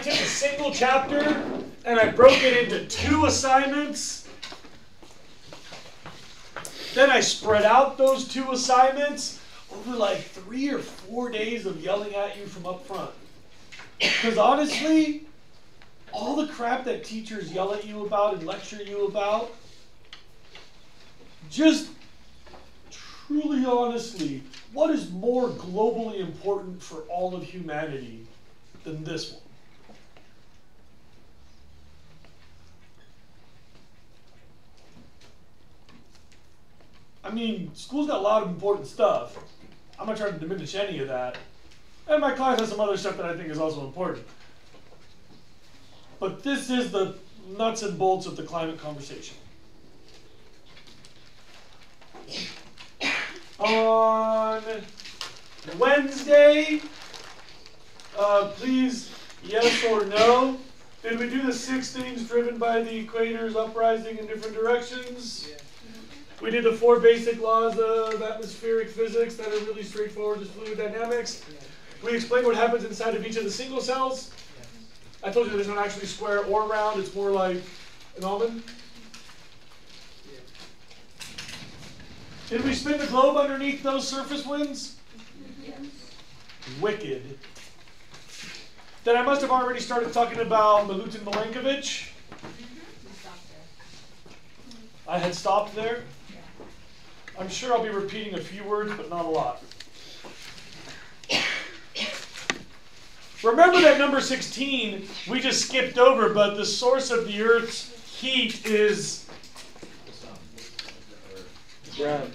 took a single chapter and I broke it into 2 assignments. Then I spread out those 2 assignments over like 3 or 4 days of yelling at you from up front. Because honestly, all the crap that teachers yell at you about and lecture you about, just truly honestly, what is more globally important for all of humanity than this one? I mean, school's got a lot of important stuff. I'm not trying to diminish any of that. And my class has some other stuff that I think is also important. But this is the nuts and bolts of the climate conversation. On Wednesday, please, yes or no, did we do the 6 things driven by the equators uprising in different directions? Yeah. We did the 4 basic laws of atmospheric physics that are really straightforward as fluid dynamics. Yeah. We explained what happens inside of each of the single cells. Yeah. I told you there's not actually square or round, it's more like an almond. Did we spin the globe underneath those surface winds? Yes. Wicked. Then I must have already started talking about Milutin Milankovitch. I had stopped there. I'm sure I'll be repeating a few words, but not a lot. Remember that number 16 we just skipped over, but the source of the Earth's heat is ground.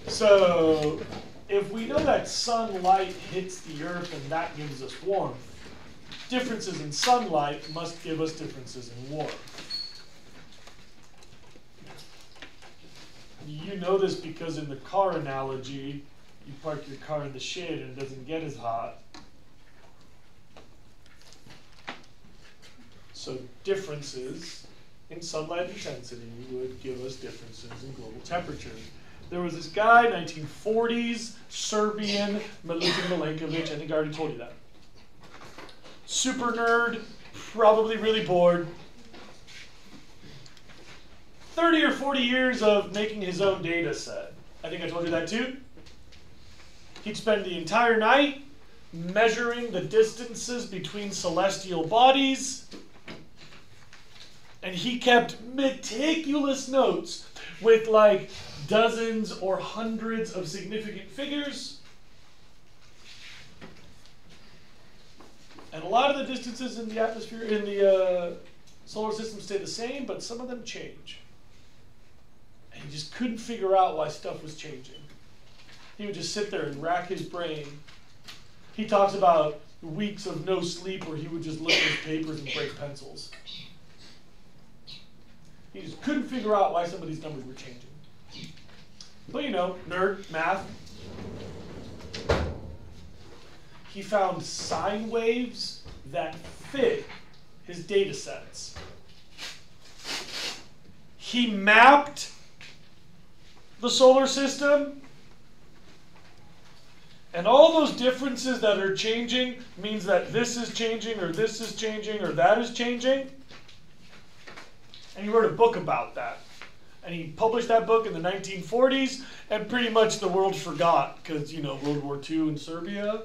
So, if we know that sunlight hits the Earth and that gives us warmth, differences in sunlight must give us differences in warmth. You know this because in the car analogy, you park your car in the shade and it doesn't get as hot. So differences in sunlight intensity would give us differences in global temperature. There was this guy, 1940s, Serbian, Milutin Milankovitch, I think I already told you that. Super nerd, probably really bored. 30 or 40 years of making his own data set. I think I told you that too. He'd spend the entire night measuring the distances between celestial bodies. And he kept meticulous notes with like dozens or hundreds of significant figures. And a lot of the distances in the atmosphere, in the solar system stay the same, but some of them change. And he just couldn't figure out why stuff was changing. He would just sit there and rack his brain. He talks about weeks of no sleep where he would just look at his papers and break pencils. He just couldn't figure out why some of these numbers were changing. But you know, nerd, math. He found sine waves that fit his data sets. He mapped the solar system, and all those differences that are changing means that this is changing, or this is changing, or that is changing. And he wrote a book about that. And he published that book in the 1940s, and pretty much the world forgot, because, you know, World War II in Serbia.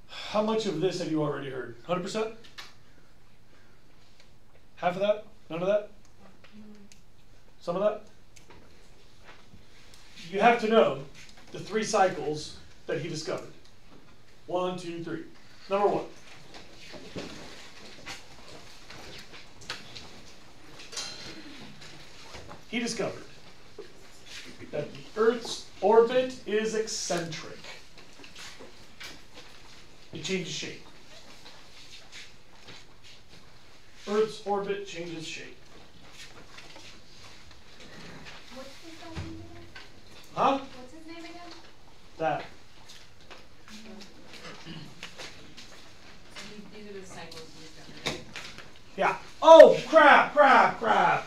How much of this have you already heard? 100%? Half of that? None of that? Some of that? You have to know the 3 cycles that he discovered. 1, 2, 3. Number 1. He discovered that the Earth's orbit is eccentric. It changes shape. Earth's orbit changes shape. What's his name again? Huh? What's his name again? That. These are the cycles we discovered, right? Yeah. Oh, crap, crap, crap.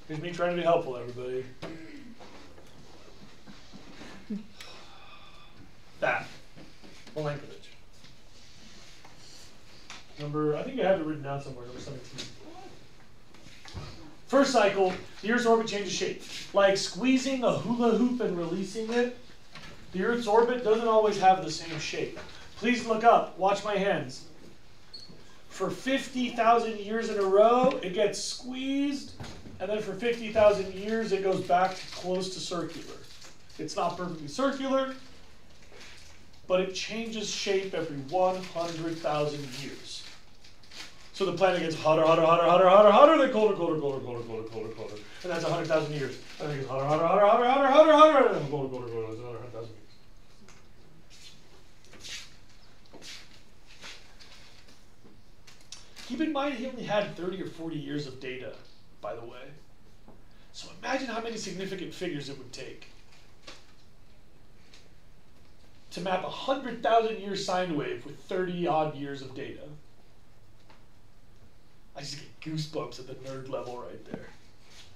Here's me trying to be helpful, everybody. That. Milankovitch. Number, I think I have it written down somewhere, number 17. First cycle, the Earth's orbit changes shape. Like squeezing a hula hoop and releasing it, the Earth's orbit doesn't always have the same shape. Please look up, watch my hands. For 50,000 years in a row, it gets squeezed, and then for 50,000 years, it goes back to close to circular. It's not perfectly circular, but it changes shape every 100,000 years. So the planet gets hotter, hotter, hotter, hotter, hotter, hotter, then colder, colder, colder, colder, colder, colder, colder. And that's 100,000 years. And then it gets hotter, hotter, hotter, hotter, hotter, hotter, hotter, and then colder, colder, colder, that's another 100,000 years. Keep in mind he only had 30 or 40 years of data, by the way. So imagine how many significant figures it would take to map a 100,000 year sine wave with 30 odd years of data. I just get goosebumps at the nerd level right there.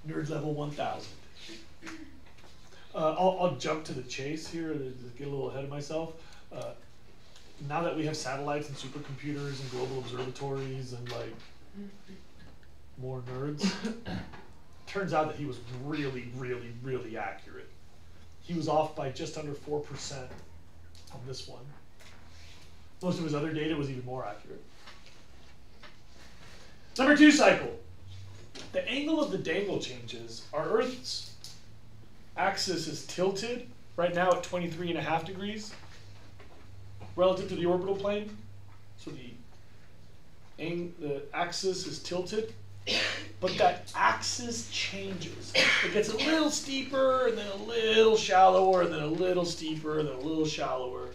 Nerd level 1000. I'll jump to the chase here to get a little ahead of myself. Now that we have satellites and supercomputers and global observatories and like more nerds, turns out that he was really, really, really accurate. He was off by just under 4% on this one. Most of his other data was even more accurate. Number 2 cycle. The angle of the dangle changes. Our Earth's axis is tilted right now at 23.5 degrees relative to the orbital plane. So the axis is tilted, but that axis changes. It gets a little steeper and then a little shallower and then a little steeper and then a little shallower.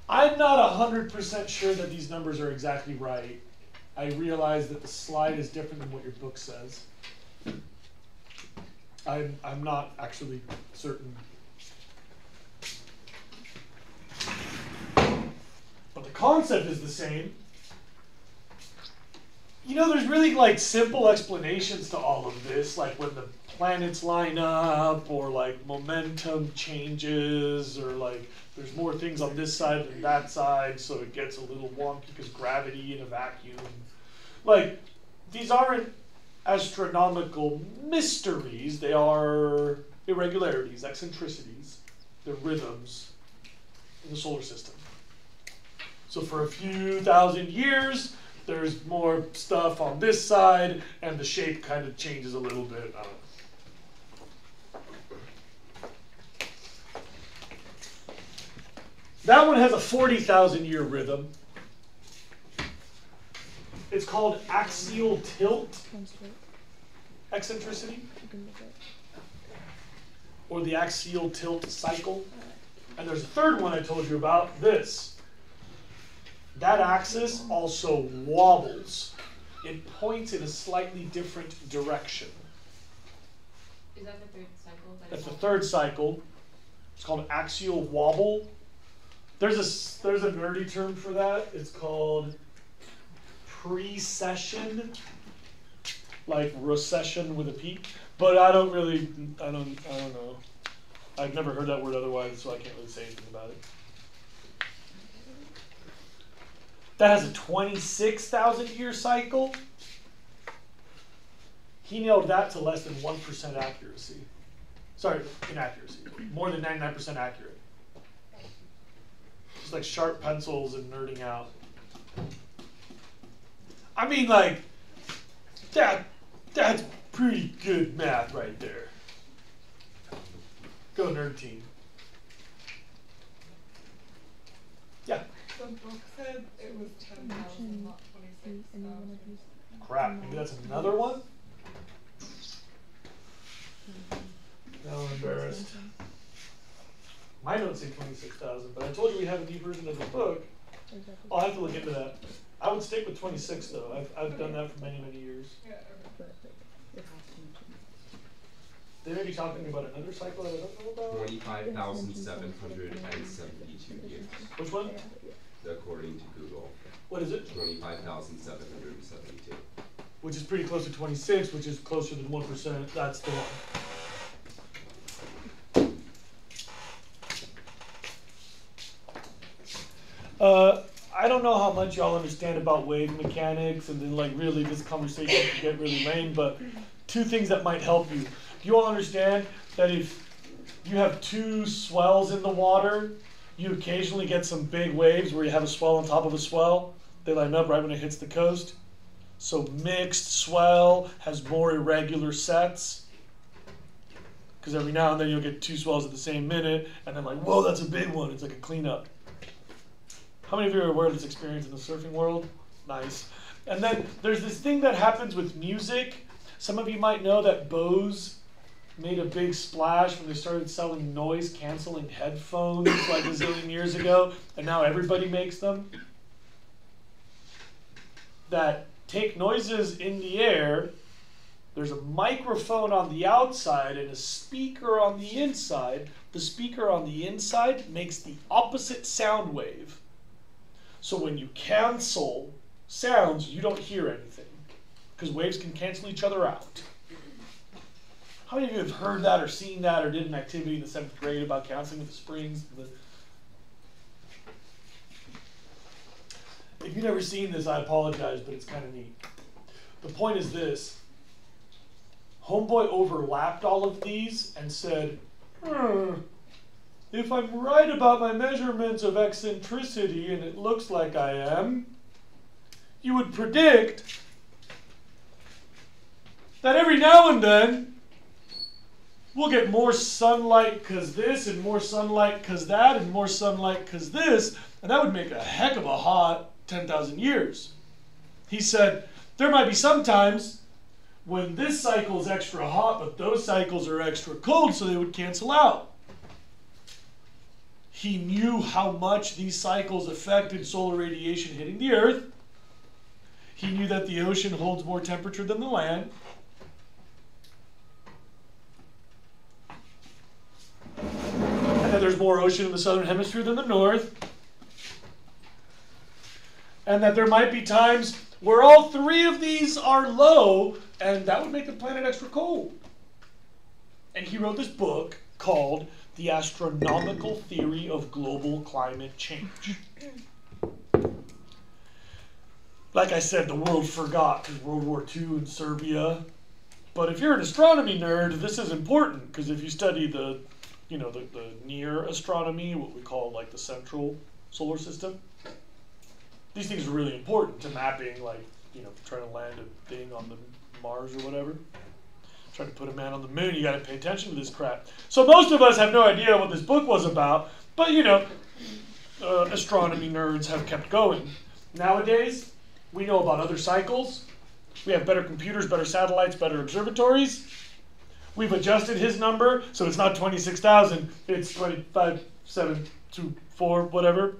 I'm not 100% sure that these numbers are exactly right. I realize that the slide is different than what your book says. I'm not actually certain. But the concept is the same. You know, there's really like simple explanations to all of this, like when the planets line up, or like momentum changes, or like there's more things on this side than that side, so it gets a little wonky because gravity in a vacuum. Like, these aren't astronomical mysteries, they are irregularities, eccentricities, they're rhythms in the solar system. So for a few thousand years, there's more stuff on this side, and the shape kind of changes a little bit. I don't know. That one has a 40,000 year rhythm. It's called axial tilt, eccentricity, or the axial tilt cycle. And there's a third one I told you about, this. That axis also wobbles. It points in a slightly different direction. Is that the third cycle? That's the third cycle. It's called axial wobble. There's a nerdy term for that. It's called precession, like recession with a P. But I don't know. I've never heard that word otherwise, so I can't really say anything about it. That has a 26,000 year cycle. He nailed that to less than 1% accuracy. Sorry, inaccuracy. More than 99% accurate. Just like sharp pencils and nerding out. I mean, like, that's pretty good math right there. Go nerd team. Yeah. The book said it was 10,000, not 26,000. Crap, maybe that's another one? Now I'm embarrassed. My notes say 26,000, but I told you we have a new version of the book. I'll have to look into that. I would stick with 26 though. I've done that for many, many years. Yeah, okay. They may be talking about another cycle that I don't know about. 25,772 years, Which one? according to Google. What is it? 25,772. Which is pretty close to 26, which is closer than 1%. That's the one. I don't know how much y'all understand about wave mechanics, and then like really this conversation can get really lame, but two things that might help you. You all understand that if you have two swells in the water, you occasionally get some big waves where you have a swell on top of a swell. They line up right when it hits the coast. So mixed swell has more irregular sets. Because every now and then you'll get two swells at the same minute, and then like, whoa, that's a big one. It's like a cleanup. How many of you are aware of this experience in the surfing world? Nice. And then there's this thing that happens with music. Some of you might know that Bose made a big splash when they started selling noise-canceling headphones like a zillion years ago, and now everybody makes them. That take noises in the air, there's a microphone on the outside and a speaker on the inside. The speaker on the inside makes the opposite sound wave. So when you cancel sounds, you don't hear anything, because waves can cancel each other out. How many of you have heard that or seen that or did an activity in the 7th grade about canceling with the springs? If you've never seen this, I apologize, but it's kind of neat. The point is this. Homeboy overlapped all of these and said, if I'm right about my measurements of eccentricity, and it looks like I am, you would predict that every now and then we'll get more sunlight because this, and more sunlight because that, and more sunlight because this, and that would make a heck of a hot 10,000 years. He said, there might be some times when this cycle is extra hot, but those cycles are extra cold, so they would cancel out. He knew how much these cycles affected solar radiation hitting the Earth. He knew that the ocean holds more temperature than the land. And that there's more ocean in the southern hemisphere than the north. And that there might be times where all three of these are low, and that would make the planet extra cold. And he wrote this book called The Astronomical Theory of Global Climate Change. Like I said, the world forgot because World War II and Serbia. But if you're an astronomy nerd, this is important, because if you study the near astronomy, what we call like the central solar system, these things are really important to mapping, like, trying to land a thing on the Mars or whatever. Trying to put a man on the moon, you got to pay attention to this crap. So most of us have no idea what this book was about, but astronomy nerds have kept going. Nowadays, we know about other cycles. We have better computers, better satellites, better observatories. We've adjusted his number, so it's not 26,000, it's 25,724, whatever.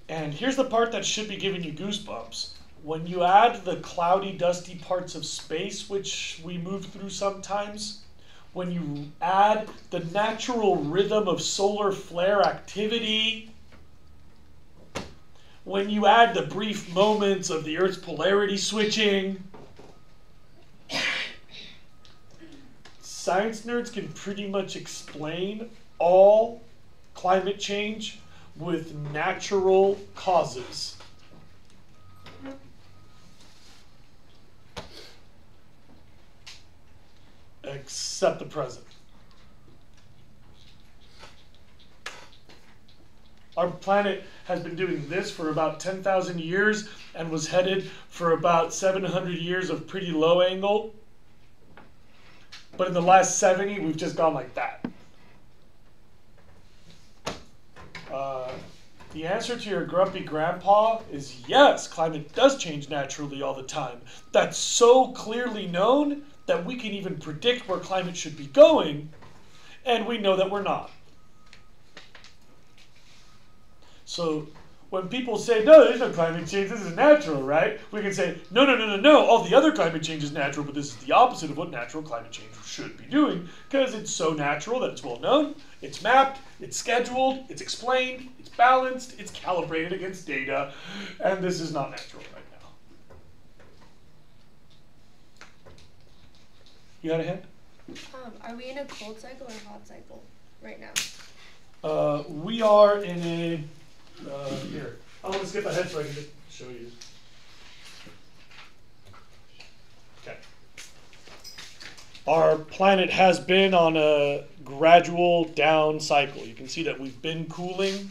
And here's the part that should be giving you goosebumps. When you add the cloudy, dusty parts of space, which we move through sometimes, when you add the natural rhythm of solar flare activity, when you add the brief moments of the Earth's polarity switching, science nerds can pretty much explain all climate change with natural causes. Except the present. Our planet has been doing this for about 10,000 years and was headed for about 700 years of pretty low angle. But in the last 70, we've just gone like that. The answer to your grumpy grandpa is yes, climate does change naturally all the time. That's so clearly known that we can even predict where climate should be going, and we know that we're not. So when people say, no, there's no climate change, this is natural, right? We can say, no, no, no, no, no, all the other climate change is natural, but this is the opposite of what natural climate change should be doing, because it's so natural that it's well known, it's mapped, it's scheduled, it's explained, it's balanced, it's calibrated against data, and this is not natural right now. You got a hand? Are we in a cold cycle or hot cycle right now? We are in a, here, I want to skip ahead so I can just show you. Okay. Our planet has been on a gradual down cycle. You can see that we've been cooling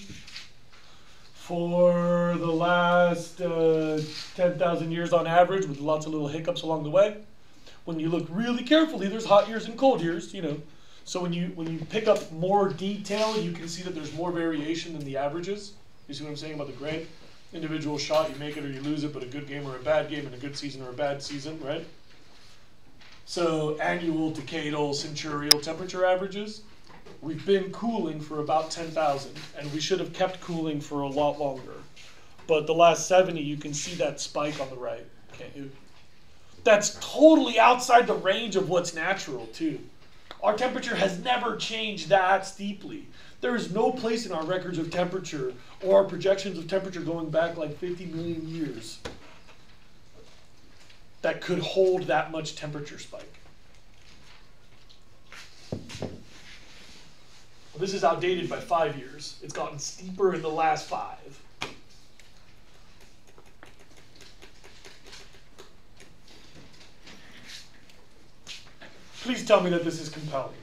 for the last 10,000 years on average, with lots of little hiccups along the way. When you look really carefully, there's hot years and cold years, you know. So when you pick up more detail, you can see that there's more variation than the averages. You see what I'm saying about the gray? Individual shot, you make it or you lose it, but a good game or a bad game, and a good season or a bad season, right? So annual, decadal, centurial temperature averages. We've been cooling for about 10,000, and we should have kept cooling for a lot longer. But the last 70, you can see that spike on the right, can't you? That's totally outside the range of what's natural, too. Our temperature has never changed that steeply. There is no place in our records of temperature or our projections of temperature going back like 50 million years that could hold that much temperature spike. Well, this is outdated by 5 years. It's gotten steeper in the last 5. Please tell me that this is compelling.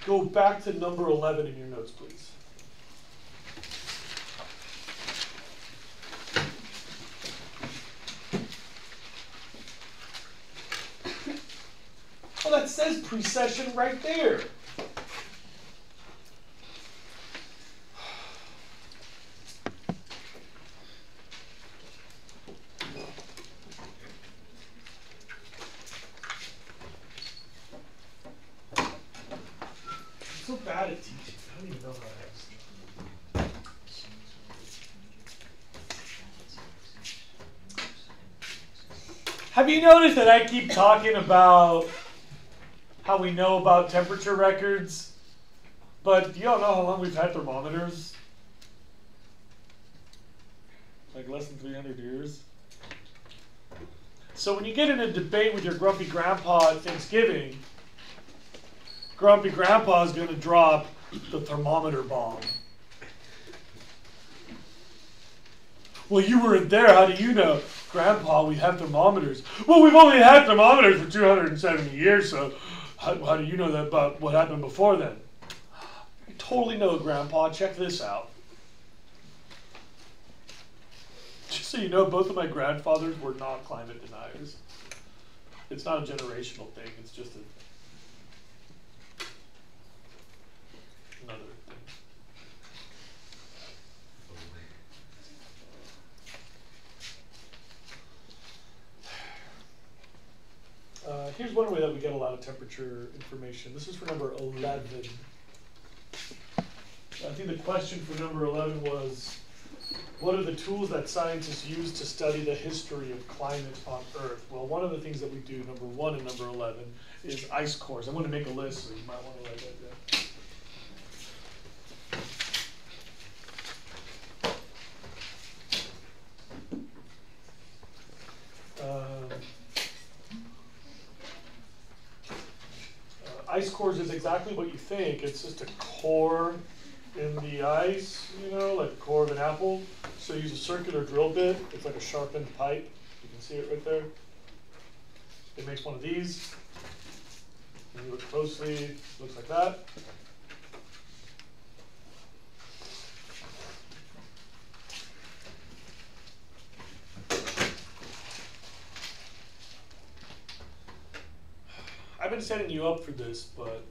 Go back to number 11 in your notes, please. Oh, that says precession right there. So bad at teaching. I don't even know how to ask. Have you noticed that I keep talking about how we know about temperature records, but do y'all know how long we've had thermometers? Like less than 300 years. So when you get in a debate with your grumpy grandpa at Thanksgiving, Grumpy Grandpa is going to drop the thermometer bomb. Well, you weren't there. How do you know? Grandpa, we have thermometers. Well, we've only had thermometers for 270 years, so how do you know that about what happened before then? I totally know, Grandpa. Check this out. Just so you know, both of my grandfathers were not climate deniers. It's not a generational thing. It's just another thing. Here's one way that we get a lot of temperature information. This is for number 11. I think the question for number 11 was, what are the tools that scientists use to study the history of climate on Earth? Well, one of the things that we do, number 1 and number 11, is ice cores. I'm going to make a list, so you might want to write that down. Ice cores is exactly what you think. It's just a core in the ice, you know, like the core of an apple. So you use a circular drill bit. It's like a sharpened pipe. You can see it right there. It makes one of these. When you look closely, it looks like that. I've been setting you up for this, but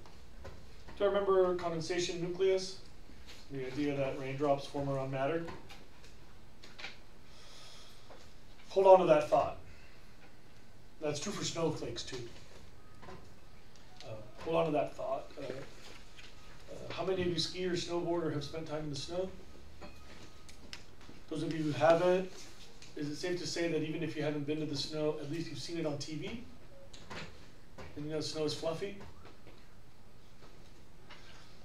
do I remember condensation nucleus? The idea that raindrops form around matter? Hold on to that thought. That's true for snowflakes too. Hold on to that thought. How many of you ski or snowboard or have spent time in the snow? Those of you who haven't, is it safe to say that even if you haven't been to the snow, at least you've seen it on TV? And you know snow is fluffy?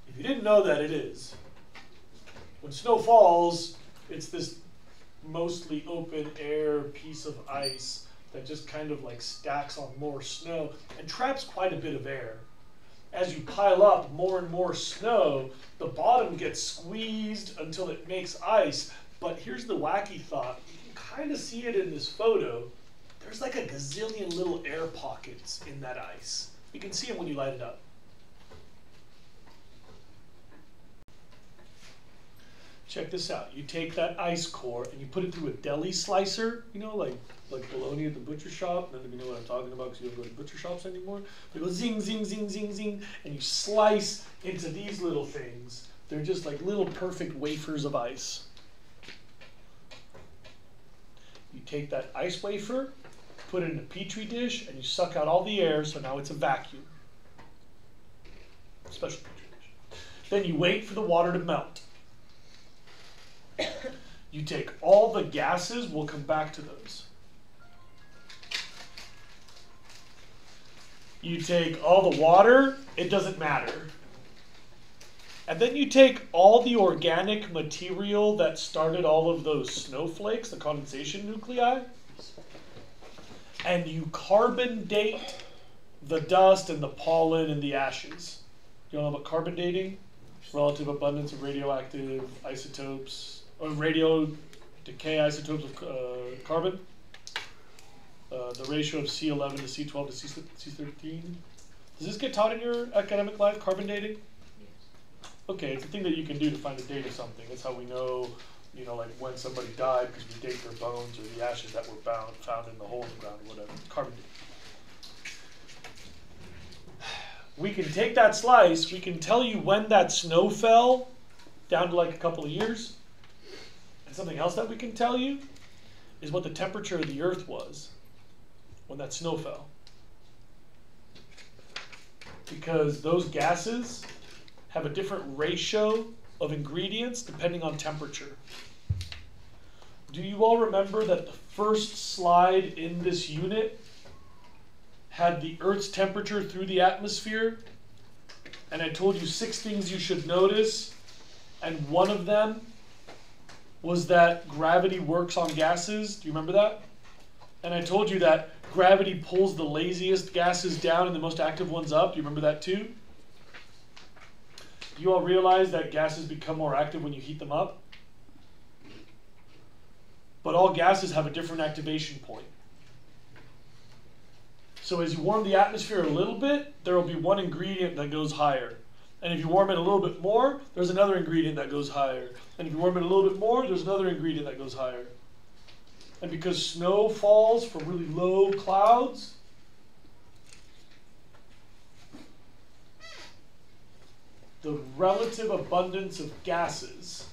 If you didn't know that, it is. When snow falls, it's this mostly open air piece of ice that just kind of like stacks on more snow and traps quite a bit of air. As you pile up more and more snow, the bottom gets squeezed until it makes ice. But here's the wacky thought. You can kind of see it in this photo. There's like a gazillion little air pockets in that ice. You can see them when you light it up. Check this out. You take that ice core and you put it through a deli slicer, you know, like bologna at the butcher shop. None of you know what I'm talking about because you don't go to butcher shops anymore. But it goes zing, zing, zing, zing, zing, and you slice into these little things. They're just like little perfect wafers of ice. You take that ice wafer, put it in a petri dish, and you suck out all the air, so now it's a vacuum. Special petri dish. Then you wait for the water to melt. You take all the gases, we'll come back to those. You take all the water, it doesn't matter. And then you take all the organic material that started all of those snowflakes, the condensation nuclei, and you carbon date the dust and the pollen and the ashes. You know about carbon dating? Relative abundance of radioactive isotopes, or radio decay isotopes of carbon. The ratio of C11 to C12 to C13. Does this get taught in your academic life, carbon dating? Okay, it's a thing that you can do to find the date of something. That's how we know, you know, like when somebody died, because we date their bones or the ashes that were found in the hole in the ground or whatever. Carbon dating. We can take that slice, we can tell you when that snow fell, down to like a couple of years. And something else that we can tell you is what the temperature of the earth was when that snow fell. Because those gases have a different ratio of ingredients depending on temperature. Do you all remember that the first slide in this unit had the Earth's temperature through the atmosphere? And I told you 6 things you should notice, and one of them was that gravity works on gases. Do you remember that? And I told you that gravity pulls the laziest gases down and the most active ones up. Do you remember that too? Do you all realize that gases become more active when you heat them up? But all gases have a different activation point. So as you warm the atmosphere a little bit, there will be one ingredient that goes higher. And if you warm it a little bit more, there's another ingredient that goes higher. And if you warm it a little bit more, there's another ingredient that goes higher. And because snow falls from really low clouds, the relative abundance of gases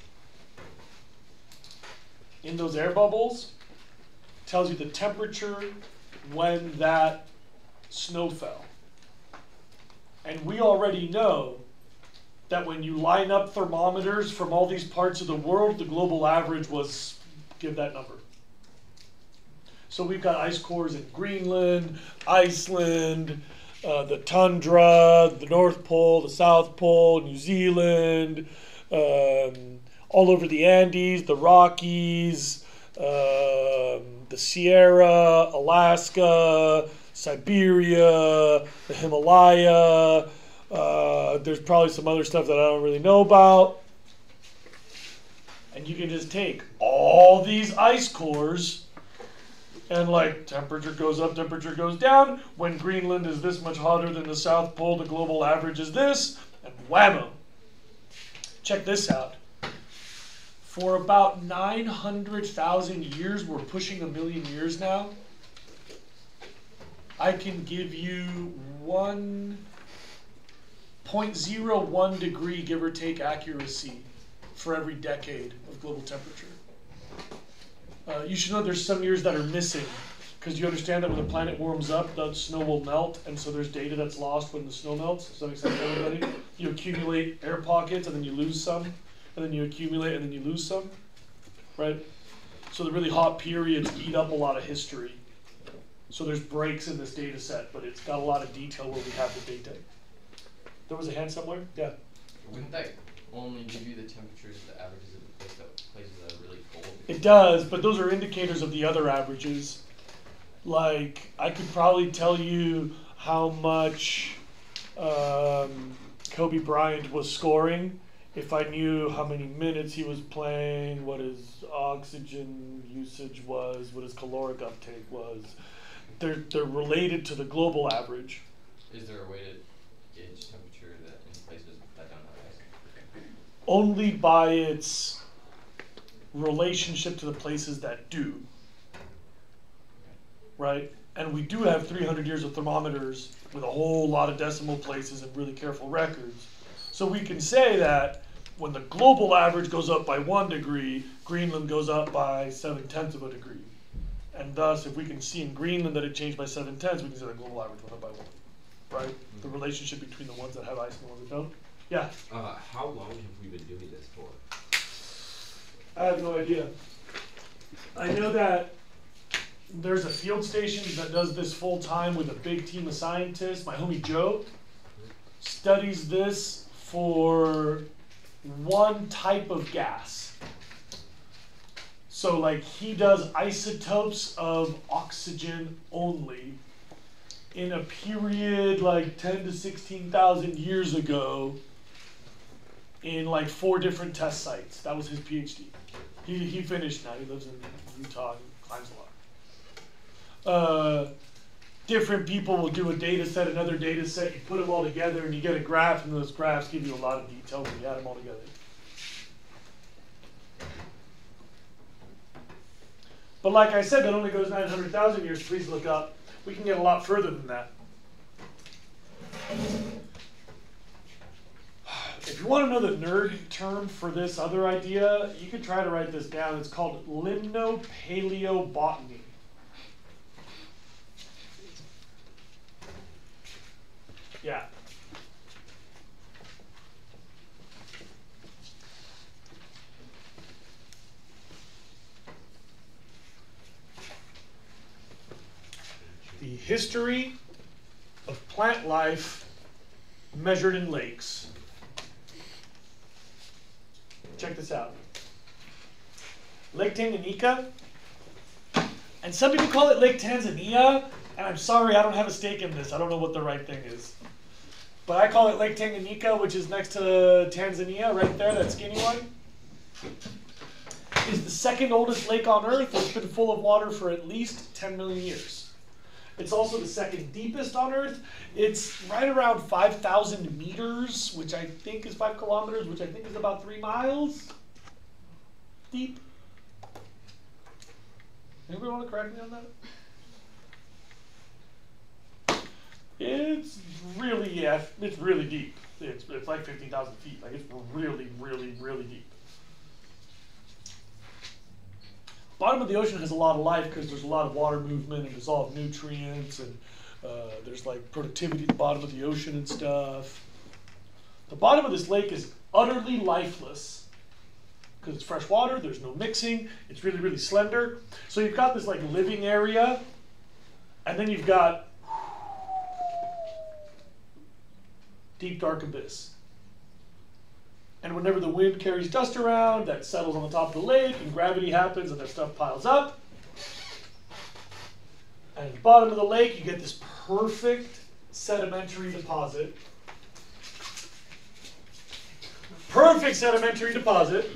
in those air bubbles tells you the temperature when that snow fell. And we already know that when you line up thermometers from all these parts of the world, the global average was, give that number. So we've got ice cores in Greenland, Iceland, the tundra, the North Pole, the South Pole, New Zealand, all over the Andes, the Rockies, the Sierra, Alaska, Siberia, the Himalaya. There's probably some other stuff that I don't really know about. And you can just take all these ice cores and like temperature goes up, temperature goes down. When Greenland is this much hotter than the South Pole, the global average is this, and whammo. Check this out. For about 900,000 years, we're pushing 1 million years now, I can give you 1.01 degree, give or take, accuracy for every decade of global temperature. You should know there's some years that are missing. Because you understand that when the planet warms up, the snow will melt, and so there's data that's lost when the snow melts. Does that make sense to everybody? You accumulate air pockets, and then you lose some, and then you accumulate, and then you lose some, right? So the really hot periods eat up a lot of history. So there's breaks in this data set, but it's got a lot of detail where we have the data. There was a hand somewhere? Yeah. Wouldn't that only give you the temperatures, the averages of the places that are really cold? It does, but those are indicators of the other averages. Like, I could probably tell you how much Kobe Bryant was scoring if I knew how many minutes he was playing, what his oxygen usage was, what his caloric uptake was. They're related to the global average. Is there a way to gauge temperature that in places that don't have ice? Only by its relationship to the places that do. Right? And we do have 300 years of thermometers with a whole lot of decimal places and really careful records. So we can say that when the global average goes up by 1 degree, Greenland goes up by 7/10 of a degree. And thus, if we can see in Greenland that it changed by 7/10, we can say the global average went up by 1. Right? The relationship between the ones that have ice and the ones that don't. Yeah? How long have we been doing this for? I have no idea. I know that there's a field station that does this full time with a big team of scientists. My homie Joe studies this for one type of gas. So like he does isotopes of oxygen only in a period like 10 to 16,000 years ago in like 4 different test sites. That was his PhD. He finished now. He lives in Utah and climbs a lot. Different people will do a data set, another data set, you put them all together and you get a graph, and those graphs give you a lot of detail when you add them all together. But like I said, that only goes 900,000 years. Please look up. We can get a lot further than that. If you want to know the nerd term for this other idea, you could try to write this down. It's called limnopaleobotany. Yeah. The history of plant life measured in lakes. Check this out. Lake Tanganyika, and some people call it Lake Tanzania, and I'm sorry, I don't have a stake in this. I don't know what the right thing is. But I call it Lake Tanganyika, which is next to Tanzania, right there, that skinny one. Is the second oldest lake on Earth. It's been full of water for at least 10 million years. It's also the second deepest on Earth. It's right around 5,000 meters, which I think is 5 kilometers, which I think is about 3 miles deep. Anybody want to correct me on that? It's really, yeah, it's really deep. It's like 15,000 feet. Like it's really, really, really deep. Bottom of the ocean has a lot of life because there's a lot of water movement and dissolved nutrients, and there's like productivity at the bottom of the ocean and stuff. The bottom of this lake is utterly lifeless because it's fresh water. There's no mixing. It's really, really slender. So you've got this like living area, and then you've got deep, dark abyss. And whenever the wind carries dust around, that settles on the top of the lake, and gravity happens, and that stuff piles up. And at the bottom of the lake, you get this perfect sedimentary deposit. Perfect sedimentary deposit.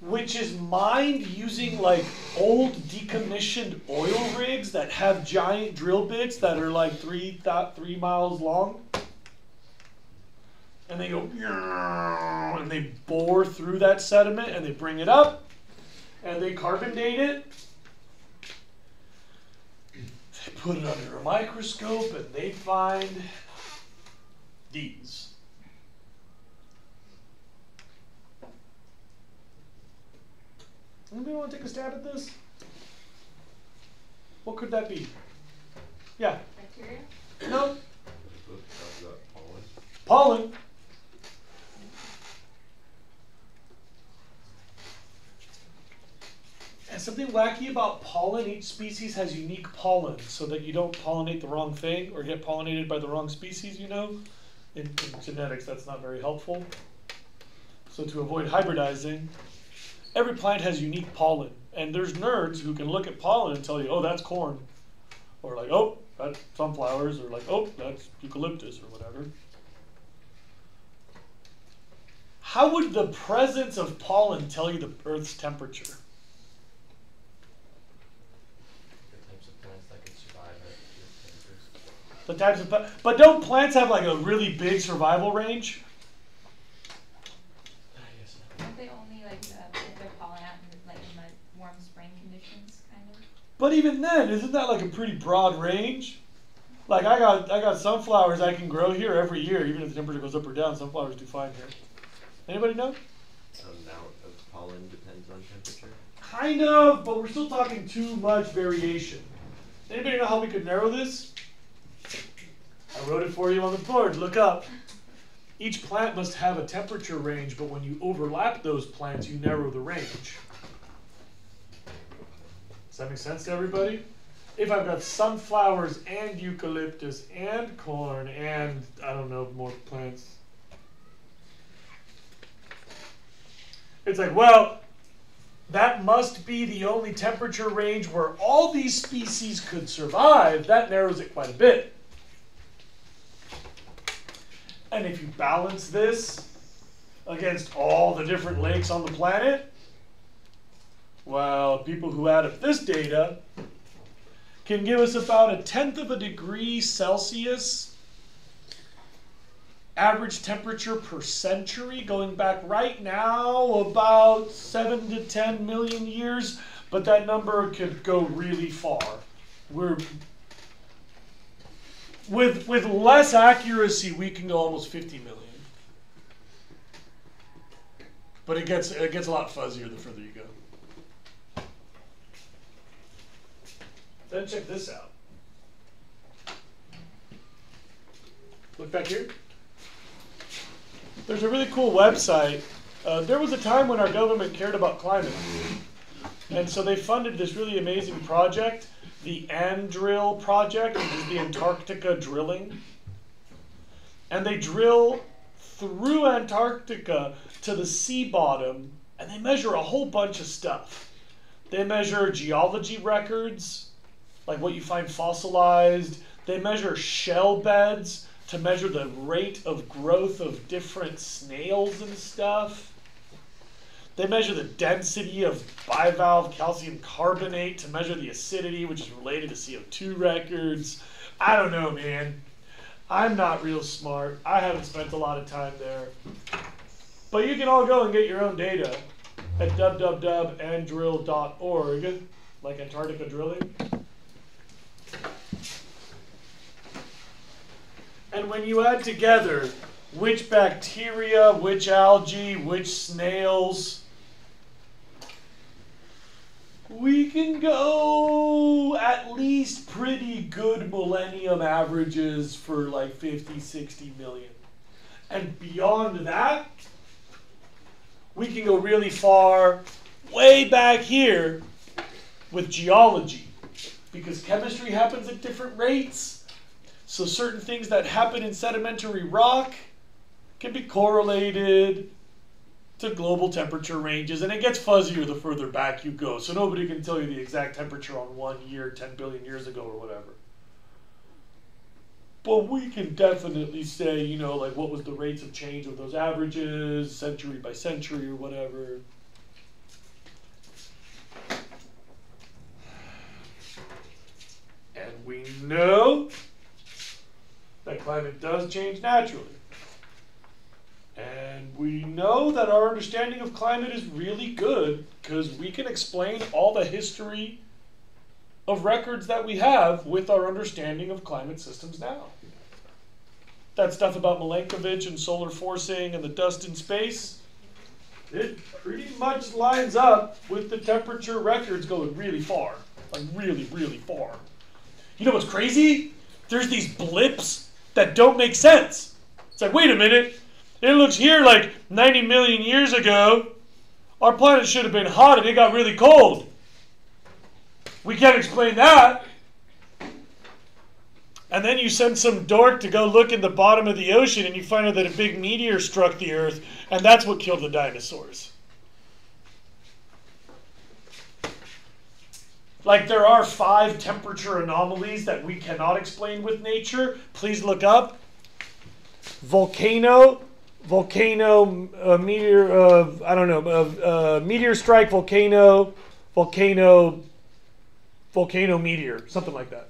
Which is mined using like old decommissioned oil rigs that have giant drill bits that are like 3 miles long. And they go, and they bore through that sediment and they bring it up and they carbon date it. They put it under a microscope and they find these. Anybody want to take a stab at this? What could that be? Yeah. Bacteria? No. The book talks about pollen. Pollen. And something wacky about pollen, each species has unique pollen so that you don't pollinate the wrong thing or get pollinated by the wrong species, you know? In genetics, that's not very helpful. So to avoid hybridizing, every plant has unique pollen. And there's nerds who can look at pollen and tell you, oh, that's corn. Or like, oh, that's sunflowers. Or like, oh, that's eucalyptus or whatever. How would the presence of pollen tell you the Earth's temperature? The types of plants that could survive at The types of, but don't plants have like a really big survival range? yes. Don't they only like put their pollen out in like in the warm spring conditions, kind of? But even then, isn't that like a pretty broad range? Like I got sunflowers I can grow here every year, even if the temperature goes up or down. Sunflowers do fine here. Anybody know? Amount of pollen depends on temperature. Kind of, but we're still talking too much variation. Anybody know how we could narrow this? I wrote it for you on the board. Look up. Each plant must have a temperature range, but when you overlap those plants, you narrow the range. Does that make sense to everybody? If I've got sunflowers and eucalyptus and corn and, I don't know, more plants. It's like, well, that must be the only temperature range where all these species could survive. That narrows it quite a bit. And if you balance this against all the different lakes on the planet, well, people who add up this data can give us about 1/10 of a degree Celsius average temperature per century, going back right now about 7 to 10 million years, but that number could go really far. We're with less accuracy, we can go almost 50 million. But it gets a lot fuzzier the further you go. Then check this out. Look back here. There's a really cool website. There was a time when our government cared about climate. And so they funded this really amazing project, the ANDRIL project, which is the Antarctica drilling. And they drill through Antarctica to the sea bottom, and they measure a whole bunch of stuff. They measure geology records, like what you find fossilized. They measure shell beds to measure the rate of growth of different snails and stuff. They measure the density of bivalve calcium carbonate to measure the acidity, which is related to CO2 records. I don't know, man. I'm not real smart. I haven't spent a lot of time there. But you can all go and get your own data at www.andrill.org, like Antarctica drilling. And when you add together which bacteria, which algae, which snails, we can go at least pretty good millennium averages for like 50, 60 million. And beyond that, we can go really far, way back here with geology, because chemistry happens at different rates. So certain things that happen in sedimentary rock can be correlated to global temperature ranges, and it gets fuzzier the further back you go. So nobody can tell you the exact temperature on 1 year, 10 billion years ago or whatever. But we can definitely say, you know, like what was the rates of change of those averages, century by century or whatever. And we know that climate does change naturally. And we know that our understanding of climate is really good because we can explain all the history of records that we have with our understanding of climate systems now. That stuff about Milankovitch and solar forcing and the dust in space, it pretty much lines up with the temperature records going really far. Like really, really far. You know what's crazy? There's these blips that don't make sense. It's like, wait a minute. It looks here like 90 million years ago, our planet should have been hot and it got really cold. We can't explain that. And then you send some dork to go look in the bottom of the ocean and you find out that a big meteor struck the Earth and that's what killed the dinosaurs. Like there are 5 temperature anomalies that we cannot explain with nature. Please look up. Meteor strike, volcano, meteor, something like that.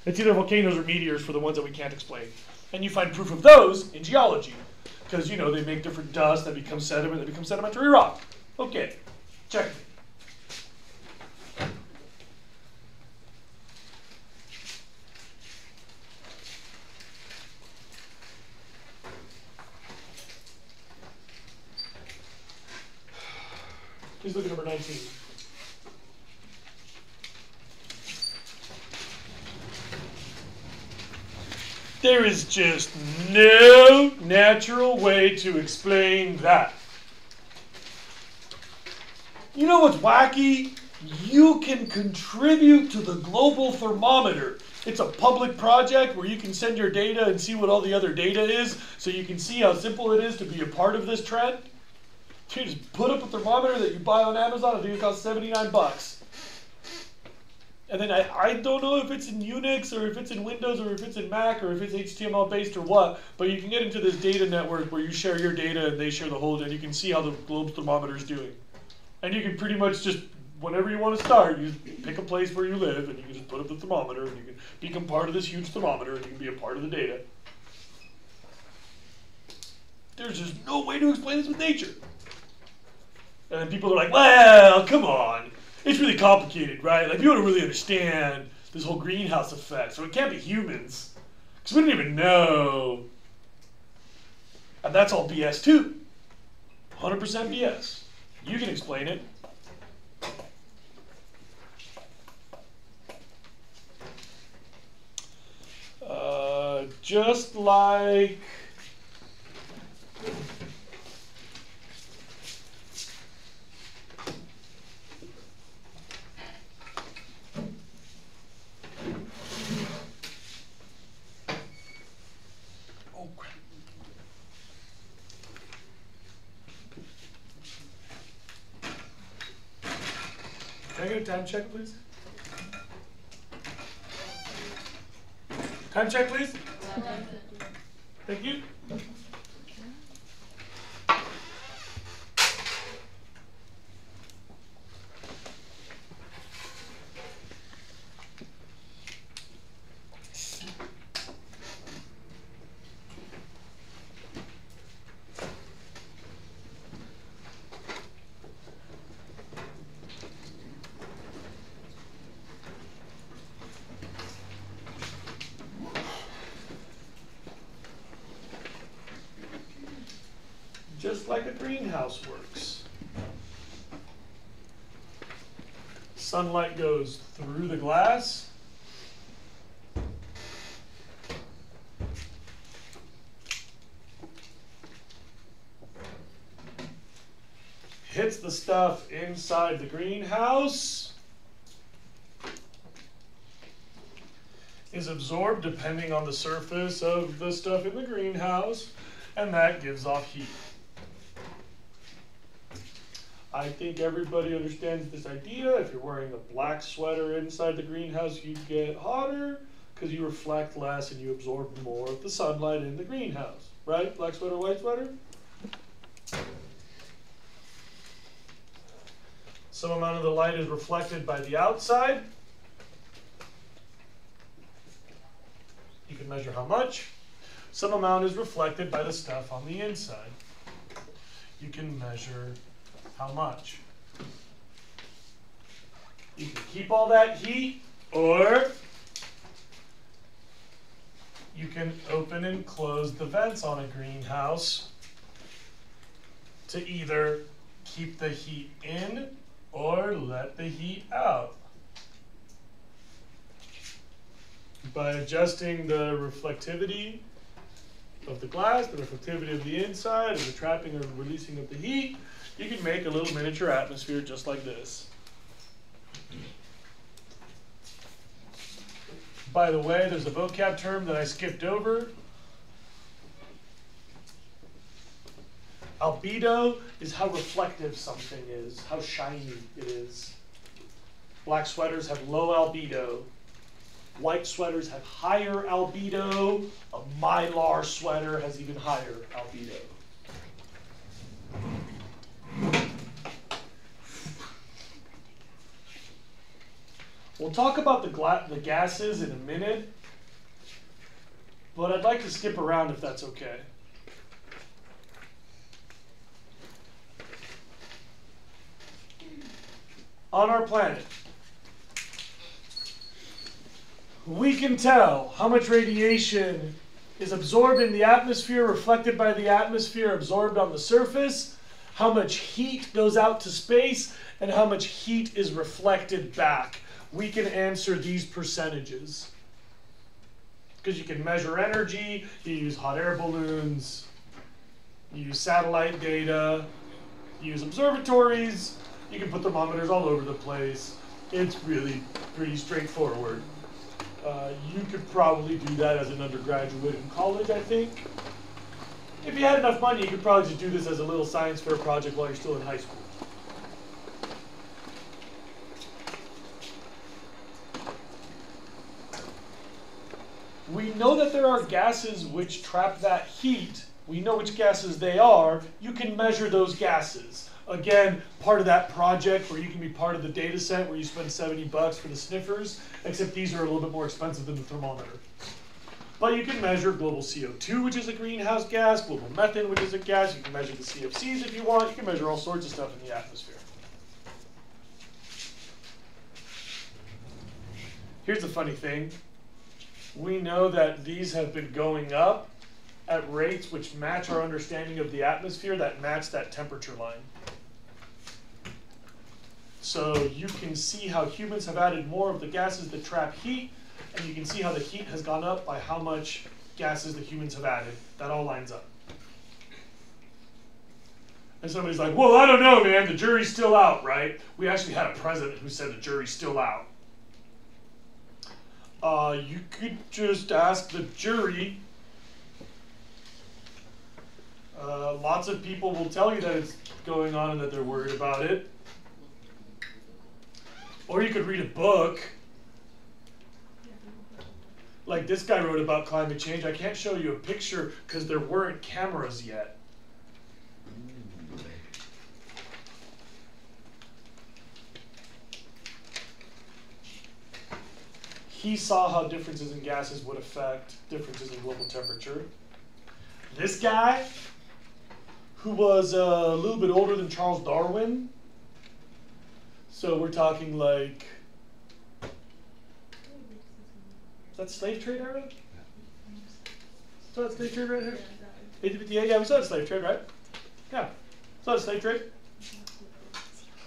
It's either volcanoes or meteors for the ones that we can't explain. And you find proof of those in geology. Because, you know, they make different dust that becomes sediment, that becomes sedimentary rock. Okay, check. Please look at number 19. There is just no natural way to explain that. You know what's wacky? You can contribute to the global thermometer. It's a public project where you can send your data and see what all the other data is, so you can see how simple it is to be a part of this trend. You just put up a thermometer that you buy on Amazon. I think it costs 79 bucks. And then I don't know if it's in Unix or if it's in Windows or if it's in Mac or if it's HTML based or what, but you can get into this data network where you share your data and they share the whole, and you can see how the globe thermometer is doing. And you can pretty much just, whenever you want to start, you just pick a place where you live and you can just put up the thermometer and you can become part of this huge thermometer and you can be a part of the data. There's just no way to explain this with nature. And then people are like, well, come on. It's really complicated, right? Like, you don't really understand this whole greenhouse effect, so it can't be humans. Because we don't even know. And that's all BS too. 100% BS. You can explain it. Just like... Can I get a time check, please? Time check, please. Thank you. Just like a greenhouse works. Sunlight goes through the glass. Hits the stuff inside the greenhouse. Is absorbed depending on the surface of the stuff in the greenhouse, and that gives off heat. I think everybody understands this idea. If you're wearing a black sweater inside the greenhouse, you get hotter because you reflect less and you absorb more of the sunlight in the greenhouse, right? Black sweater, white sweater? Some amount of the light is reflected by the outside. You can measure how much. Some amount is reflected by the stuff on the inside. You can measure how much. You can keep all that heat, or you can open and close the vents on a greenhouse to either keep the heat in or let the heat out. By adjusting the reflectivity of the glass, the reflectivity of the inside, and the trapping or releasing of the heat, you can make a little miniature atmosphere just like this. By the way, there's a vocab term that I skipped over. Albedo is how reflective something is, how shiny it is. Black sweaters have low albedo. White sweaters have higher albedo. A mylar sweater has even higher albedo. We'll talk about the gases in a minute, but I'd like to skip around if that's okay. On our planet, we can tell how much radiation is absorbed in the atmosphere, reflected by the atmosphere, absorbed on the surface, how much heat goes out to space, and how much heat is reflected back. We can answer these percentages. Because you can measure energy, you use hot air balloons, you use satellite data, you use observatories, you can put thermometers all over the place. It's really pretty straightforward. You could probably do that as an undergraduate in college, I think. If you had enough money, you could probably just do this as a little science fair project while you're still in high school. We know that there are gases which trap that heat. We know which gases they are. You can measure those gases. Again, part of that project where you can be part of the data set where you spend $70 for the sniffers, except these are a little bit more expensive than the thermometer. But you can measure global CO2, which is a greenhouse gas, global methane, which is a gas. You can measure the CFCs if you want. You can measure all sorts of stuff in the atmosphere. Here's the funny thing. We know that these have been going up at rates which match our understanding of the atmosphere, that match that temperature line. So you can see how humans have added more of the gases that trap heat, and you can see how the heat has gone up by how much gases the humans have added. That all lines up. And somebody's like, well, I don't know, man, the jury's still out, right? We actually had a president who said the jury's still out. You could just ask the jury. Lots of people will tell you that it's going on and that they're worried about it. Or you could read a book. Like this guy wrote about climate change. I can't show you a picture because there weren't cameras yet. He saw how differences in gases would affect differences in global temperature. This guy, who was a little bit older than Charles Darwin, so we're talking like, is that slave trade era? Is that slave trade right here? 1858, yeah, we saw slave trade, right? Yeah, saw slave trade.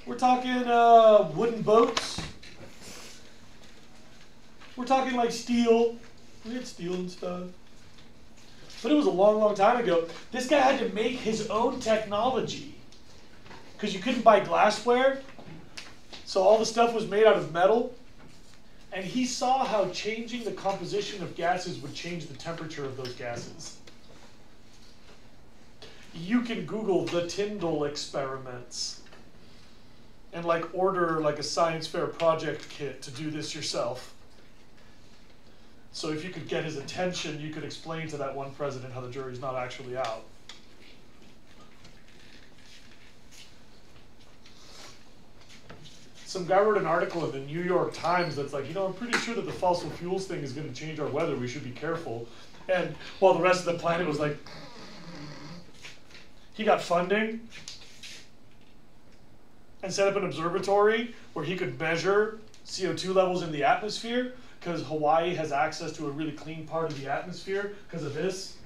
We're talking wooden boats. We're talking like steel. We had steel and stuff. But it was a long, long time ago. This guy had to make his own technology because you couldn't buy glassware. So all the stuff was made out of metal. And he saw how changing the composition of gases would change the temperature of those gases. You can Google the Tyndall experiments and like order like a science fair project kit to do this yourself. So if you could get his attention, you could explain to that one president how the jury's not actually out. Some guy wrote an article in the New York Times that's like, you know, I'm pretty sure that the fossil fuels thing is going to change our weather. We should be careful. And while the rest of the planet was like, he got funding and set up an observatory where he could measure CO2 levels in the atmosphere, because Hawaii has access to a really clean part of the atmosphere because of this.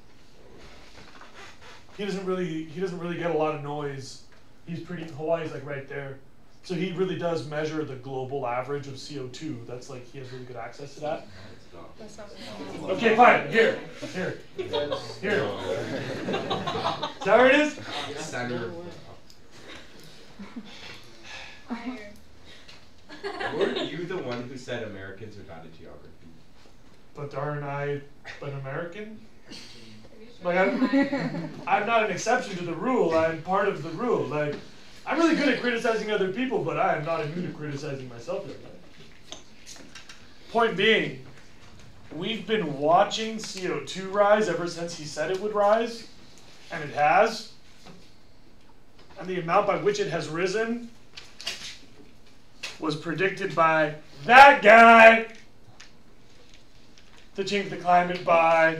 He doesn't really get a lot of noise Hawaii's like right there. So he really does measure the global average of CO2. That's like, he has really good access to that. That's not what Okay, fine, here. Is that where it is? Weren't you the one who said Americans are bad at geography? But aren't I an American? Like I'm not an exception to the rule. I'm part of the rule. Like I'm really good at criticizing other people, but I am not immune to criticizing myself. Point being, we've been watching CO2 rise ever since he said it would rise, and it has. And the amount by which it has risen was predicted by that guy to change the climate by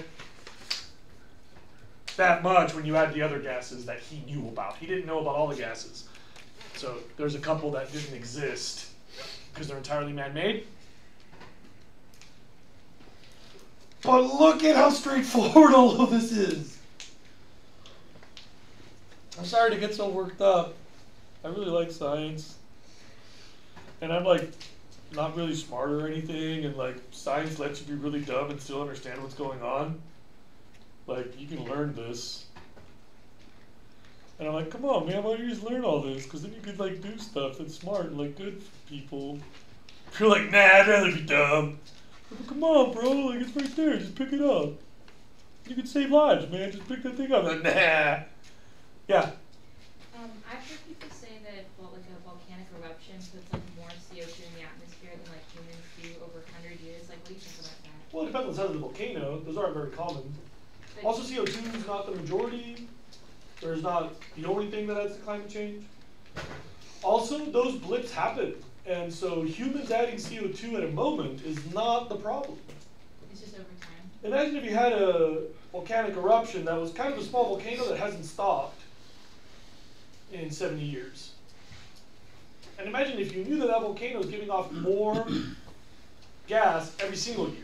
that much when you add the other gases that he knew about. He didn't know about all the gases. So there's a couple that didn't exist because they're entirely man-made. But look at how straightforward all of this is. I'm sorry to get so worked up. I really like science. And I'm like not really smart or anything, and like science lets you be really dumb and still understand what's going on. Like you can learn this. And I'm like, come on man, why don't you just learn all this? Because then you could like do stuff that's smart and like good for people. If you're like, nah, I'd rather be dumb. But come on bro, like it's right there, just pick it up. You can save lives, man, just pick that thing up. Like, nah. Yeah. I've heard people say that like a volcanic eruption puts like more CO2 in the atmosphere than like humans do over 100 years. Like, what do you think about that? Well, it depends on the size of the volcano. Those aren't very common. But Also, CO2 is not the majority. There's not the only thing that adds to climate change. Also, those blips happen. And so humans adding CO2 at a moment is not the problem. it's just over time. Imagine if you had a volcanic eruption that was kind of a small volcano that hasn't stopped in 70 years. And imagine if you knew that that volcano is giving off more gas every single year.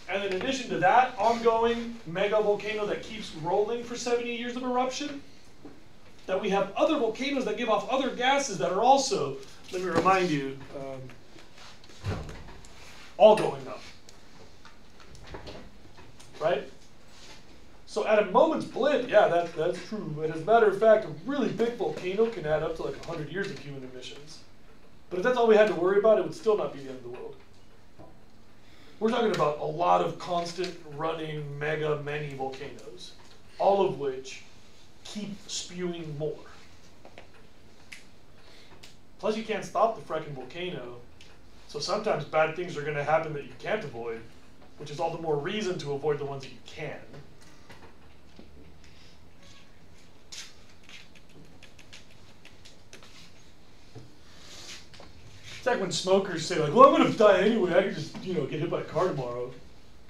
And in addition to that, ongoing mega volcano that keeps rolling for 70 years of eruption, that we have other volcanoes that give off other gases that are also, let me remind you, all going up. Right? So at a moment's blip, yeah, that's true. And as a matter of fact, a really big volcano can add up to like 100 years of human emissions. But if that's all we had to worry about, it would still not be the end of the world. We're talking about a lot of constant running mega many volcanoes, all of which keep spewing more. Plus you can't stop the frickin' volcano, so sometimes bad things are gonna happen that you can't avoid, which is all the more reason to avoid the ones that you can. It's like when smokers say like, well, I'm gonna die anyway, I could just, get hit by a car tomorrow.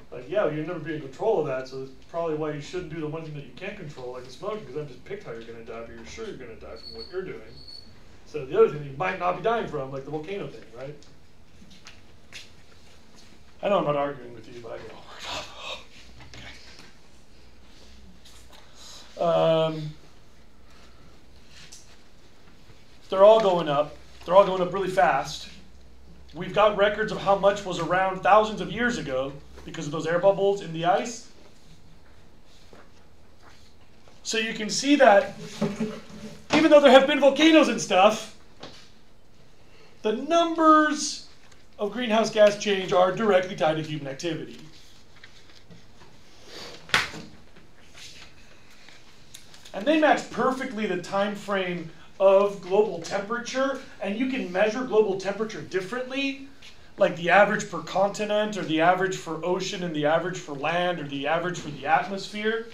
Like, yeah, well, you'll never be in control of that, so that's probably why you shouldn't do the one thing that you can't control, like the smoking, because I've just picked how you're gonna die, but you're sure you're gonna die from what you're doing. So the other thing you might not be dying from, like the volcano thing, right? I know I'm not arguing with you, but I get all worked up. Okay. They're all going up. They're all going up really fast. We've got records of how much was around thousands of years ago because of those air bubbles in the ice. So you can see that even though there have been volcanoes and stuff, the numbers of greenhouse gas change are directly tied to human activity. And they match perfectly the time frame of global temperature, and you can measure global temperature differently, like the average per continent, or the average for ocean, and the average for land, or the average for the atmosphere.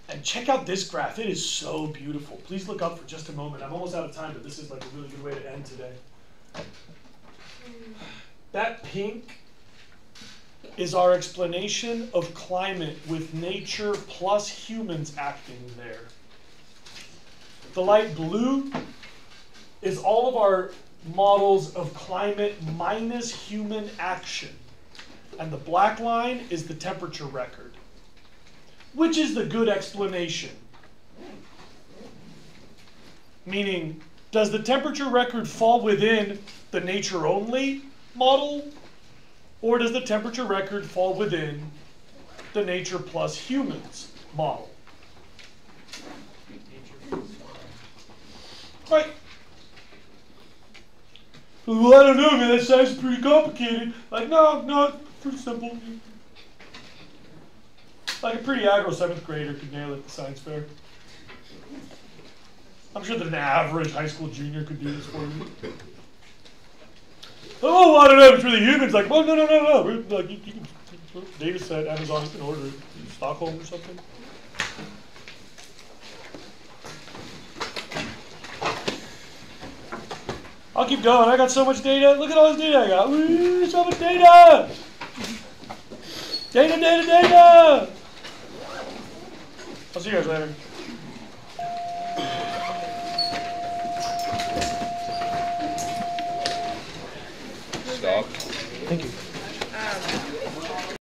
And check out this graph. It is so beautiful. Please look up for just a moment. I'm almost out of time, but this is like a really good way to end today. That pink is our explanation of climate with nature plus humans acting there. The light blue is all of our models of climate minus human action. And the black line is the temperature record. Which is the good explanation? Meaning, does the temperature record fall within the nature only model, or does the temperature record fall within the nature plus humans model? Right. Well, I don't know, man. That sounds pretty complicated. Like, no, it's pretty simple. Like a pretty aggro 7th grader could nail it at the science fair. I'm sure that an average high school junior could do this for you. Oh, I don't know. It's really humans. Like, well, no. We're, like, you can data set Amazon. You can order it in Stockholm or something. I'll keep going. I got so much data. Look at all this data I got. Woo, so much data. Data. I'll see you guys later.